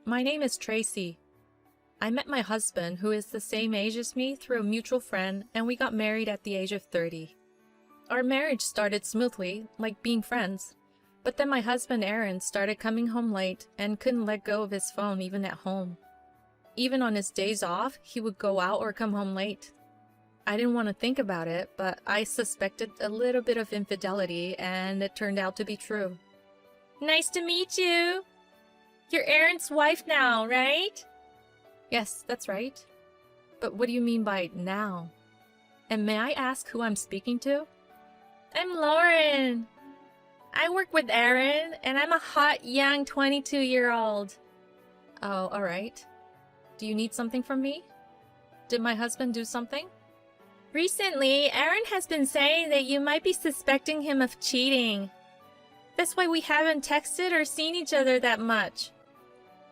My name is Tracy. I met my husband, who is the same age as me, through a mutual friend, and we got married at the age of 30. Our marriage started smoothly, like being friends. But then my husband, Aaron, started coming home late and couldn't let go of his phone even at home. Even on his days off, he would go out or come home late. I didn't want to think about it, but I suspected a little bit of infidelity, and it turned out to be true. Nice to meet you. You're Aaron's wife now, right? Yes, that's right. But what do you mean by now? And may I ask who I'm speaking to? I'm Lauren. I work with Aaron, and I'm a hot, young 22-year-old. Oh, alright. Do you need something from me? Did my husband do something? Recently, Aaron has been saying that you might be suspecting him of cheating. That's why we haven't texted or seen each other that much.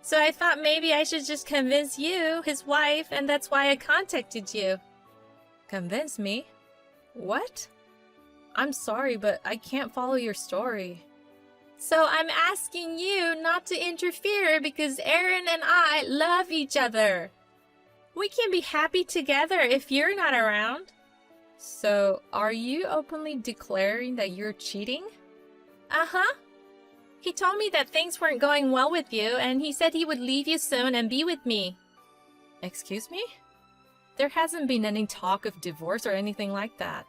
So I thought maybe I should just convince you, his wife, and that's why I contacted you. Convince me? What? I'm sorry, but I can't follow your story. So I'm asking you not to interfere because Aaron and I love each other. We can be happy together if you're not around. So, are you openly declaring that you're cheating? Uh-huh. He told me that things weren't going well with you, and he said he would leave you soon and be with me. Excuse me? There hasn't been any talk of divorce or anything like that.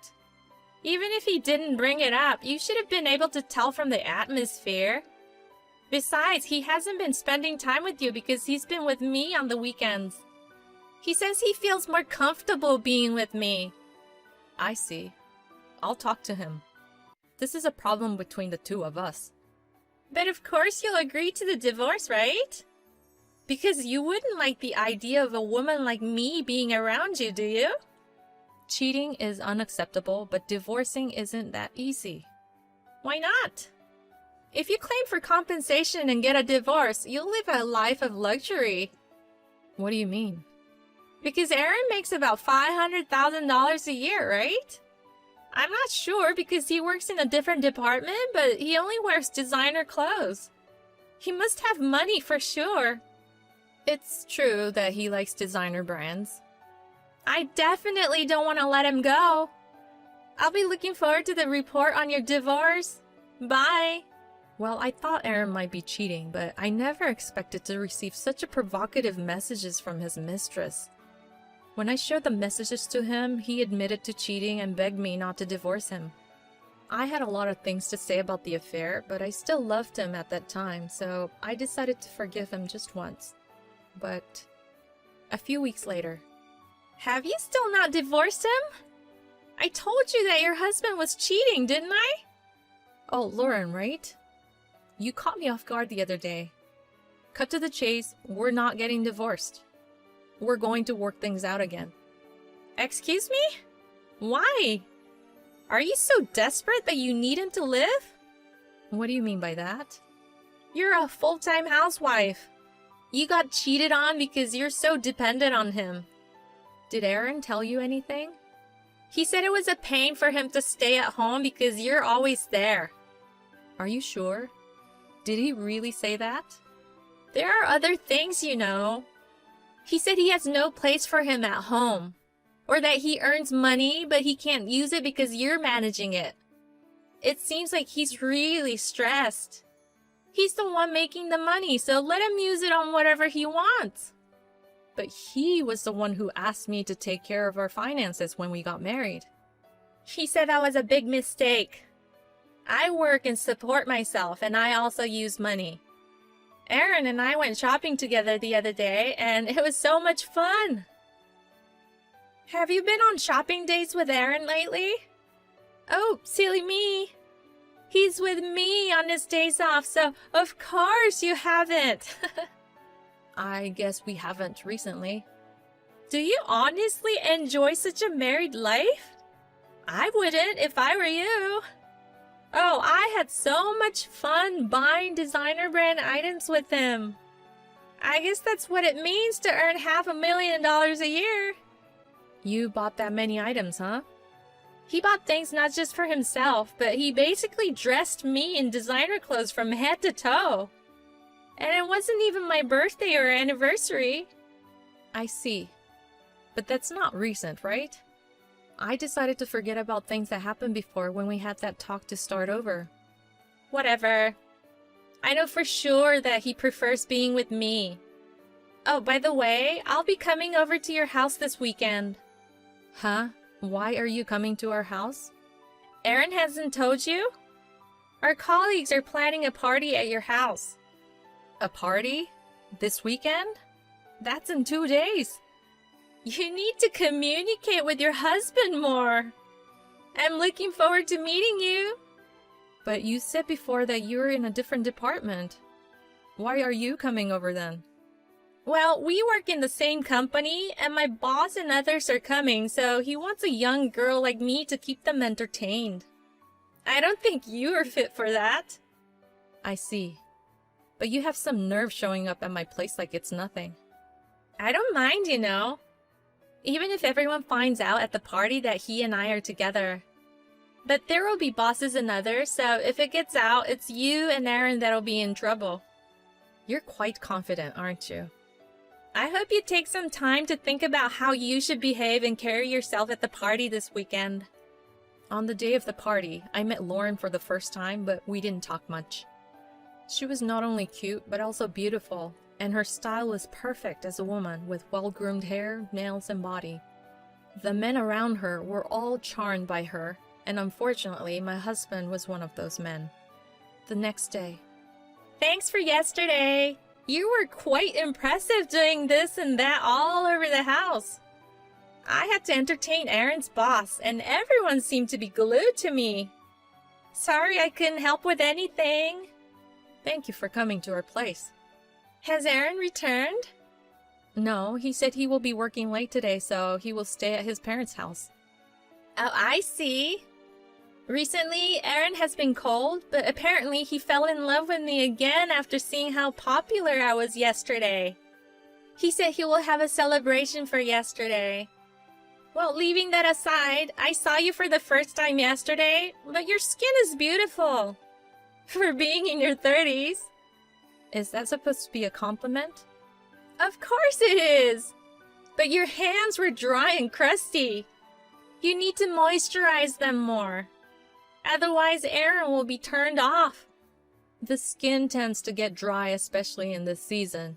Even if he didn't bring it up, you should have been able to tell from the atmosphere. Besides, he hasn't been spending time with you because he's been with me on the weekends. He says he feels more comfortable being with me. I see. I'll talk to him. This is a problem between the two of us. But of course you'll agree to the divorce, right? Because you wouldn't like the idea of a woman like me being around you, do you? Cheating is unacceptable, but divorcing isn't that easy. Why not? If you claim for compensation and get a divorce, you'll live a life of luxury. What do you mean? Because Aaron makes about $500,000 a year, right? I'm not sure because he works in a different department, but he only wears designer clothes. He must have money for sure. It's true that he likes designer brands. I definitely don't want to let him go. I'll be looking forward to the report on your divorce. Bye. Well, I thought Aaron might be cheating, but I never expected to receive such a provocative messages from his mistress. When I showed the messages to him, he admitted to cheating and begged me not to divorce him. I had a lot of things to say about the affair, but I still loved him at that time, so I decided to forgive him just once. But a few weeks later... Have you still not divorced him? I told you that your husband was cheating, didn't I? Oh, Lauren, right? You caught me off guard the other day. Cut to the chase, we're not getting divorced. We're going to work things out again. Excuse me? Why? Are you so desperate that you need him to live? What do you mean by that? You're a full-time housewife. You got cheated on because you're so dependent on him. Did Aaron tell you anything? He said it was a pain for him to stay at home because you're always there. Are you sure? Did he really say that? There are other things, you know. He said he has no place for him at home. Or that he earns money, but he can't use it because you're managing it. It seems like he's really stressed. He's the one making the money, so let him use it on whatever he wants. But he was the one who asked me to take care of our finances when we got married. He said that was a big mistake. I work and support myself, and I also use money. Aaron and I went shopping together the other day, and it was so much fun. Have you been on shopping dates with Aaron lately? Oh, silly me. He's with me on his days off, so of course you haven't. I guess we haven't recently. Do you honestly enjoy such a married life? I wouldn't if I were you. Oh, I had so much fun buying designer brand items with him. I guess that's what it means to earn $500,000 a year. You bought that many items, huh? He bought things not just for himself, but he basically dressed me in designer clothes from head to toe. And it wasn't even my birthday or anniversary. I see. But that's not recent, right? I decided to forget about things that happened before when we had that talk to start over. Whatever. I know for sure that he prefers being with me. Oh, by the way, I'll be coming over to your house this weekend. Huh? Why are you coming to our house? Aaron hasn't told you? Our colleagues are planning a party at your house. A party? This weekend? That's in 2 days. You need to communicate with your husband more. I'm looking forward to meeting you. But you said before that you were in a different department. Why are you coming over then? Well, we work in the same company, and my boss and others are coming, so he wants a young girl like me to keep them entertained. I don't think you are fit for that. I see. But you have some nerve showing up at my place like it's nothing. I don't mind, you know. Even if everyone finds out at the party that he and I are together. But there will be bosses and others, so if it gets out, it's you and Aaron that'll be in trouble. You're quite confident, aren't you? I hope you take some time to think about how you should behave and carry yourself at the party this weekend. On the day of the party, I met Lauren for the first time, but we didn't talk much. She was not only cute, but also beautiful, and her style was perfect as a woman with well-groomed hair, nails, and body. The men around her were all charmed by her, and unfortunately, my husband was one of those men. The next day. Thanks for yesterday! You were quite impressive doing this and that all over the house. I had to entertain Aaron's boss, and everyone seemed to be glued to me. Sorry I couldn't help with anything. Thank you for coming to our place. Has Aaron returned? No, he said he will be working late today, so he will stay at his parents' house. Oh, I see. Recently, Aaron has been cold, but apparently he fell in love with me again after seeing how popular I was yesterday. He said he will have a celebration for yesterday. Well, leaving that aside, I saw you for the first time yesterday, but your skin is beautiful. For being in your 30s. Is that supposed to be a compliment? Of course it is! But your hands were dry and crusty. You need to moisturize them more. Otherwise, Aaron will be turned off. The skin tends to get dry, especially in this season.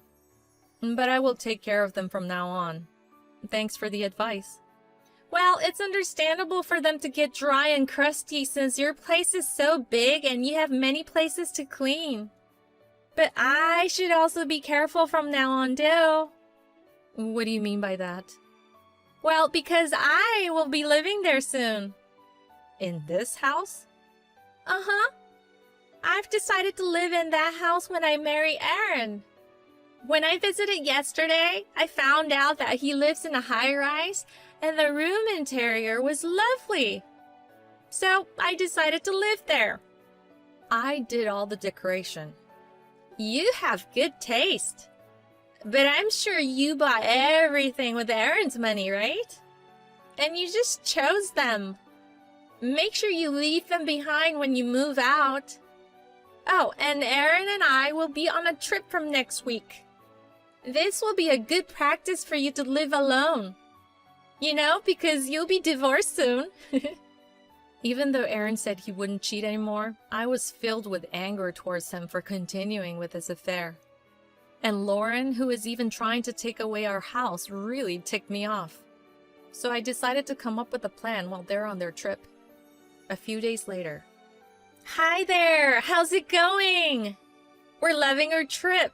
But I will take care of them from now on. Thanks for the advice. Well, it's understandable for them to get dry and crusty since your place is so big and you have many places to clean. But I should also be careful from now on, too. What do you mean by that? Well, because I will be living there soon. In this house? Uh-huh. I've decided to live in that house when I marry Aaron. When I visited yesterday, I found out that he lives in a high-rise and the room interior was lovely. So I decided to live there. I did all the decoration. You have good taste. But I'm sure you bought everything with Aaron's money, right? And you just chose them. Make sure you leave them behind when you move out. Oh, and Aaron and I will be on a trip from next week. This will be a good practice for you to live alone. You know, because you'll be divorced soon. Even though Aaron said he wouldn't cheat anymore, I was filled with anger towards him for continuing with this affair. And Lauren, who is even trying to take away our house, really ticked me off. So I decided to come up with a plan while they're on their trip. A few days later. Hi there! How's it going? We're loving our trip.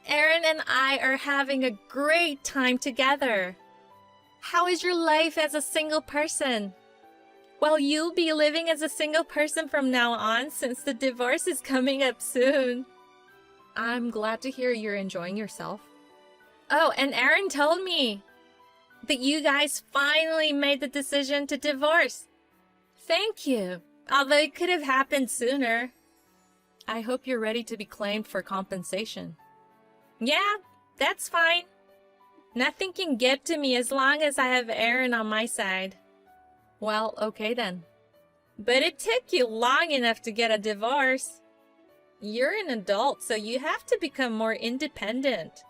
Aaron and I are having a great time together. How is your life as a single person? Well, you'll be living as a single person from now on since the divorce is coming up soon. I'm glad to hear you're enjoying yourself. Oh, and Aaron told me that you guys finally made the decision to divorce. Thank you, although it could have happened sooner. I hope you're ready to be claimed for compensation. Yeah, that's fine. Nothing can get to me as long as I have Aaron on my side. Well, okay then. But it took you long enough to get a divorce. You're an adult, so you have to become more independent.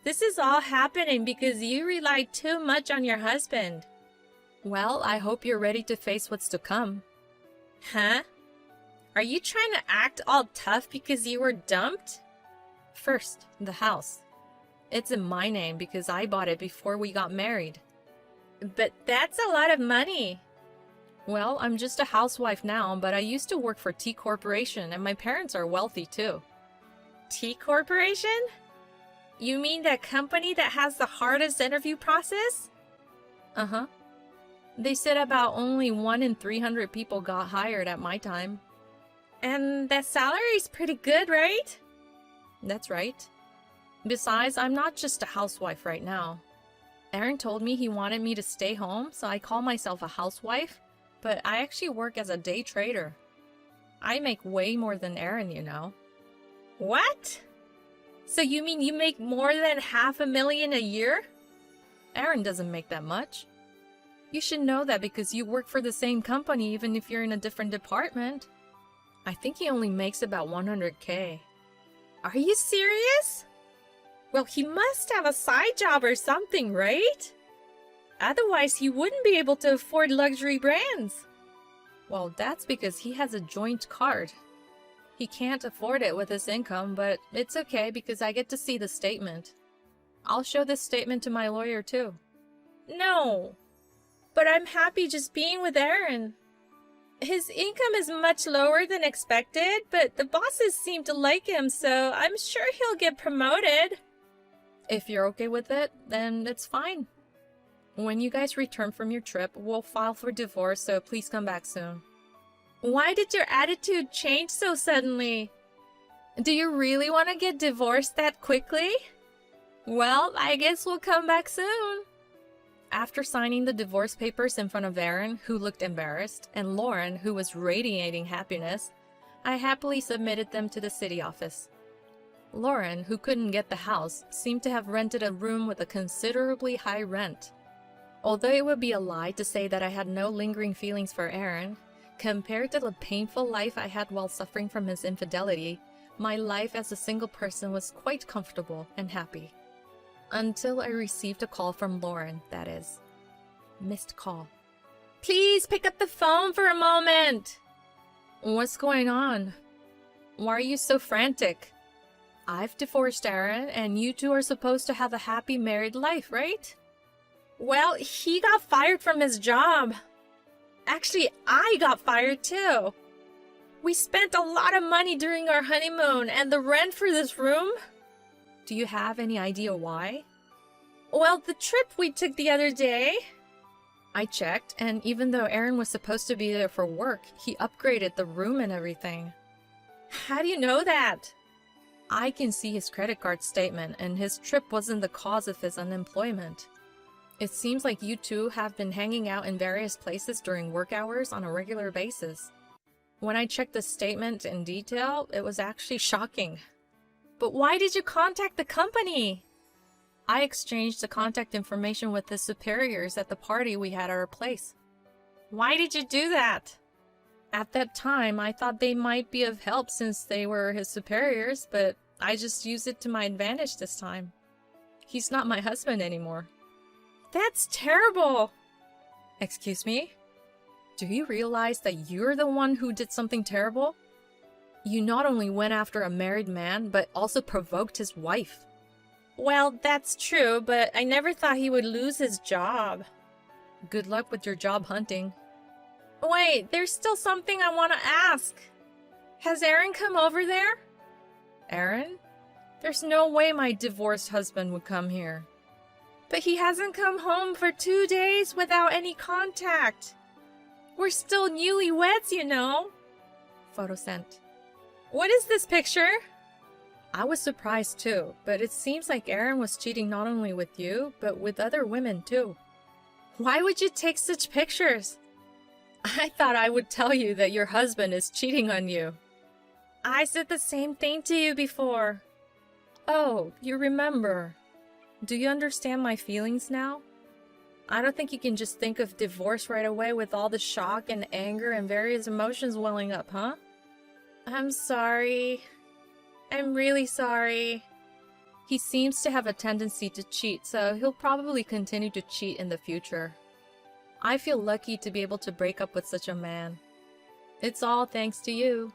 This is all happening because you rely too much on your husband. Well, I hope you're ready to face what's to come. Huh? Are you trying to act all tough because you were dumped? First, the house. It's in my name because I bought it before we got married. But that's a lot of money. Well, I'm just a housewife now, but I used to work for T Corporation and my parents are wealthy too. T Corporation? You mean that company that has the hardest interview process? Uh-huh. They said about only 1 in 300 people got hired at my time. And that salary's pretty good, right? That's right. Besides, I'm not just a housewife right now. Aaron told me he wanted me to stay home, so I call myself a housewife, but I actually work as a day trader. I make way more than Aaron, you know. What? So you mean you make more than $500,000 a year? Aaron doesn't make that much. You should know that because you work for the same company even if you're in a different department. I think he only makes about $100K. Are you serious? Well, he must have a side job or something, right? Otherwise, he wouldn't be able to afford luxury brands. Well, that's because he has a joint card. He can't afford it with his income, but it's okay because I get to see the statement. I'll show this statement to my lawyer too. No, but I'm happy just being with Aaron. His income is much lower than expected, but the bosses seem to like him, so I'm sure he'll get promoted. If you're okay with it, then it's fine. When you guys return from your trip, we'll file for divorce, so please come back soon. Why did your attitude change so suddenly? Do you really want to get divorced that quickly? Well, I guess we'll come back soon. After signing the divorce papers in front of Aaron, who looked embarrassed, and Lauren, who was radiating happiness, I happily submitted them to the city office. Lauren, who couldn't get the house, seemed to have rented a room with a considerably high rent. Although it would be a lie to say that I had no lingering feelings for Aaron, compared to the painful life I had while suffering from his infidelity, my life as a single person was quite comfortable and happy. Until I received a call from Lauren, that is. Missed call. Please pick up the phone for a moment! What's going on? Why are you so frantic? I've divorced Aaron, and you two are supposed to have a happy married life, right? Well, he got fired from his job. Actually, I got fired too. We spent a lot of money during our honeymoon, and the rent for this room? Do you have any idea why? Well, the trip we took the other day. I checked, and even though Aaron was supposed to be there for work, he upgraded the room and everything. How do you know that? I can see his credit card statement, and his trip wasn't the cause of his unemployment. It seems like you two have been hanging out in various places during work hours on a regular basis. When I checked the statement in detail, it was actually shocking. But why did you contact the company? I exchanged the contact information with his superiors at the party we had at our place. Why did you do that? At that time, I thought they might be of help since they were his superiors, but I just used it to my advantage this time. He's not my husband anymore. That's terrible! Excuse me? Do you realize that you're the one who did something terrible? You not only went after a married man, but also provoked his wife. Well, that's true, but I never thought he would lose his job. Good luck with your job hunting. Wait, there's still something I want to ask. Has Aaron come over there? Aaron? There's no way my divorced husband would come here. But he hasn't come home for 2 days without any contact. We're still newlyweds, you know. Photo sent. What is this picture? I was surprised too, but it seems like Aaron was cheating not only with you, but with other women too. Why would you take such pictures? I thought I would tell you that your husband is cheating on you. I said the same thing to you before. Oh, you remember. Do you understand my feelings now? I don't think you can just think of divorce right away with all the shock and anger and various emotions welling up, huh? I'm sorry. I'm really sorry. He seems to have a tendency to cheat, so he'll probably continue to cheat in the future. I feel lucky to be able to break up with such a man. It's all thanks to you.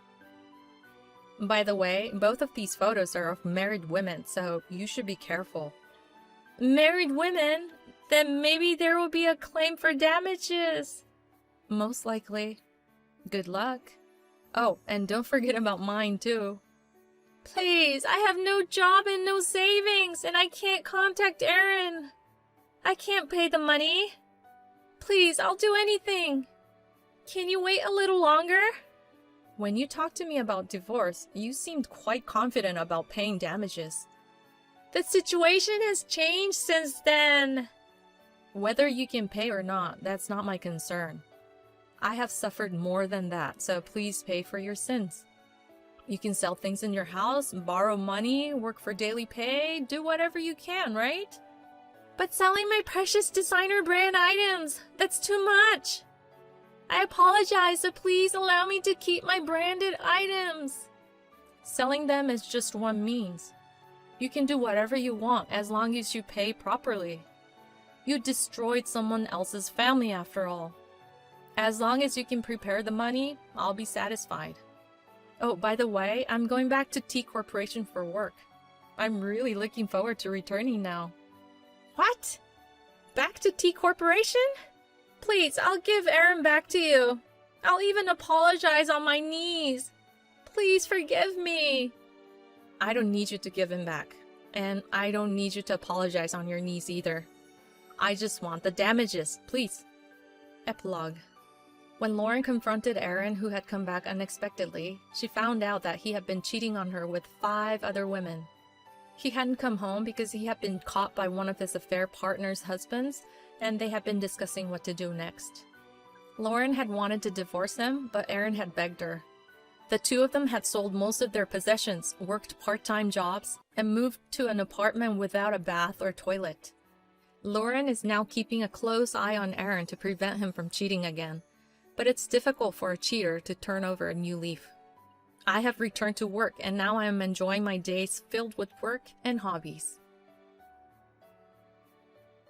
By the way, both of these photos are of married women, so you should be careful. Married women? Then maybe there will be a claim for damages. Most likely. Good luck. Oh, and don't forget about mine too. Please, I have no job and no savings, and I can't contact Aaron. I can't pay the money. Please, I'll do anything. Can you wait a little longer? When you talked to me about divorce, you seemed quite confident about paying damages. The situation has changed since then. Whether you can pay or not, that's not my concern. I have suffered more than that, so please pay for your sins. You can sell things in your house, borrow money, work for daily pay, do whatever you can, right? But selling my precious designer brand items, that's too much. I apologize, so please allow me to keep my branded items. Selling them is just one means. You can do whatever you want as long as you pay properly. You destroyed someone else's family after all. As long as you can prepare the money, I'll be satisfied. Oh, by the way, I'm going back to T Corporation for work. I'm really looking forward to returning now. What? Back to T Corporation? Please, I'll give Aaron back to you. I'll even apologize on my knees. Please forgive me. I don't need you to give him back. And I don't need you to apologize on your knees either. I just want the damages, please. Epilogue. When Lauren confronted Aaron, who had come back unexpectedly, she found out that he had been cheating on her with 5 other women. He hadn't come home because he had been caught by one of his affair partner's husbands, and they had been discussing what to do next. Lauren had wanted to divorce him, but Aaron had begged her. The two of them had sold most of their possessions, worked part-time jobs, and moved to an apartment without a bath or toilet. Lauren is now keeping a close eye on Aaron to prevent him from cheating again, but it's difficult for a cheater to turn over a new leaf. I have returned to work, and now I am enjoying my days filled with work and hobbies.